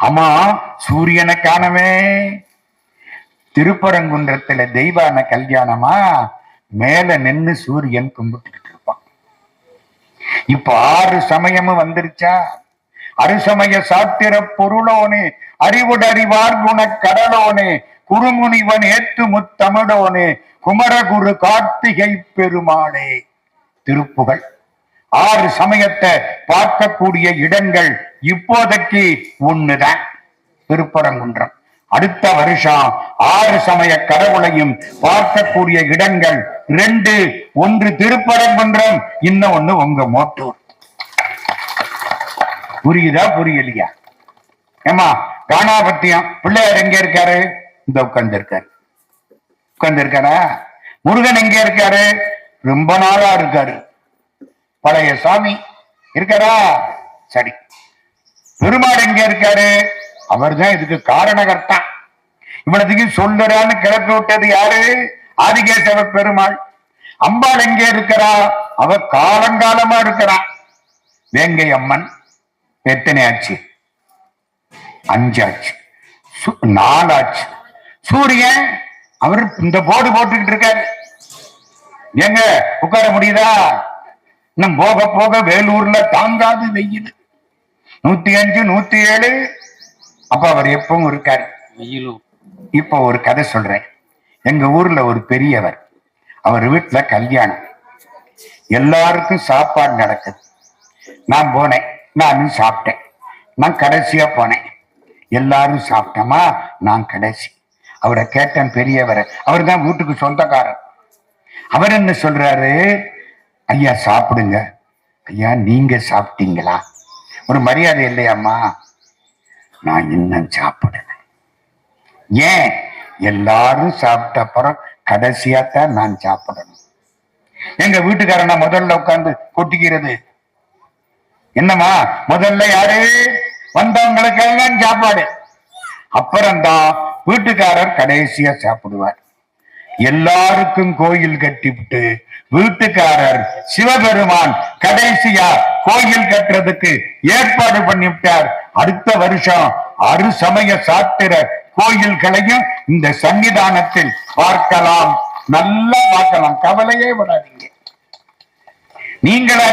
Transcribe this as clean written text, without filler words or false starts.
ஆமா, சூரியனை காணவே. திருப்பரங்குன்றத்துல தெய்வான கல்யாணமா, மேல நின்னு சூரியன் கும்பிட்டு இருப்பான். இப்ப 6 சமயமும் வந்துருச்சா? அருசமய சாத்திர பொருளோனே, அறிவுடறிவார் குண கடலோனே, குருமுனிவன் ஏத்து முத்தமிழோனே, குமரகுரு கார்த்திகை பெருமாளே. திருப்புகழ். 6 சமயத்தை பார்க்கக்கூடிய இடங்கள் இப்போதைக்கு ஒண்ணுதான், திருப்பரங்குன்றம். அடுத்த வருஷம் 6 சமய கடவுளையும் பார்க்கக்கூடிய இடங்கள் 2. ஒன்று திருப்பரங்குன்றம், இன்னொன்னு உங்க மோட்டூர். புரியுதா புரியலையா? ஏமா, காணாபத்தியம் பிள்ளையார் எங்க இருக்காரு? இந்த உட்கார்ந்து இருக்காரா? முருகன் எங்க இருக்காரு? ரொம்ப நாளா இருக்காரு. பழைய சாமி இருக்காரா? சரி. பெருமாள் எங்க இருக்காரு? அவர் தான் இதுக்கு காரணகர்த்தா. இவ்வளவுக்கு சொல்லுறான்னு கிளப்பி விட்டது யாரு? ஆதிகேசவ பெருமாள். அம்பாள் எங்கே இருக்கிறா? அவ காலங்காலமா இருக்கிறா. வேங்கை அம்மன் எத்தனை ஆச்சு? 5 ஆச்சு, 4 ஆச்சு. சூரியன் அவர் இந்த போர்டு போட்டுக்கிட்டு இருக்காரு. எங்க உட்கார முடியுதா? இன்னும் போக போக வேலூர்ல தாங்காது வெயில். 105, 107. அப்ப அவர் எப்பவும் இருக்காரு. இப்ப ஒரு கதை சொல்றேன். எங்க ஊர்ல ஒரு பெரியவர், அவர் வீட்டுல கல்யாணம், எல்லாருக்கும் சாப்பாடு நடக்குது. நான் போனேன், நானும் சாப்பிட்டேன். நான் கடைசியா போனேன். எல்லாரும் சாப்பிட்டோமா, நான் கடைசி. அவரை கேட்டேன், பெரியவரை. அவர் தான் வீட்டுக்கு சொந்தக்காரர். அவர் என்ன சொல்றாரு? ஐயா சாப்பிடுங்க. ஐயா நீங்க சாப்பிட்டீங்களா? ஒரு மரியாதை இல்லையாம்மா? நான் இன்னும் சாப்பிடல. ஏன்? எல்லாரும் சாப்பிட்ட அப்புறம் கடைசியாத்தான் நான் சாப்பிடணும். எங்க வீட்டுக்காரனா முதல்ல உட்கார்ந்து கொட்டிக்கிறது. என்னம்மா, முதல்ல யாரு? வந்தவங்களுக்கு எல்லாம் சாப்பாடு, அப்புறம்தான் வீட்டுக்காரர் கடைசியா சாப்பிடுவார். எல்லாருக்கும் கோயில் கட்டிவிட்டு வீட்டுக்காரர் சிவபெருமான் கடைசியா கோயில் கட்டுறதுக்கு ஏற்பாடு பண்ணிவிட்டார். அடுத்த வருஷம் 6 சமய சாத்திர கோயில்களையும் இந்த சன்னிதானத்தில் பார்க்கலாம். நல்லா பார்க்கலாம், கவலையே விடாதீங்க. நீங்களா